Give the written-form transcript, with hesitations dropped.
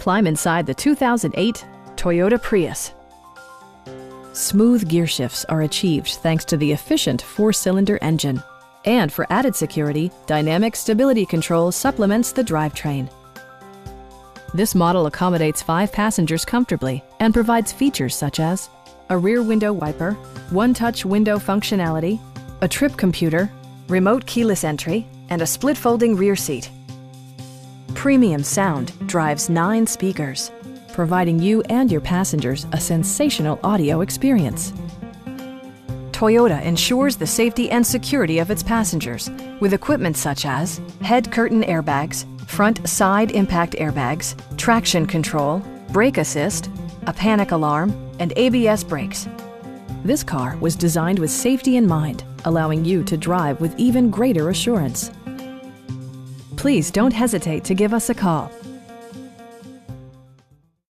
Climb inside the 2008 Toyota Prius. Smooth gear shifts are achieved thanks to the efficient 4-cylinder engine. And for added security, dynamic stability control supplements the drivetrain. This model accommodates 5 passengers comfortably and provides features such as a rear window wiper, one-touch window functionality, a trip computer, remote keyless entry, and a split-folding rear seat. Premium sound drives 9 speakers, providing you and your passengers a sensational audio experience. Toyota ensures the safety and security of its passengers with equipment such as head curtain airbags, front side impact airbags, traction control, brake assist, a panic alarm, and ABS brakes. This car was designed with safety in mind, allowing you to drive with even greater assurance. Please don't hesitate to give us a call.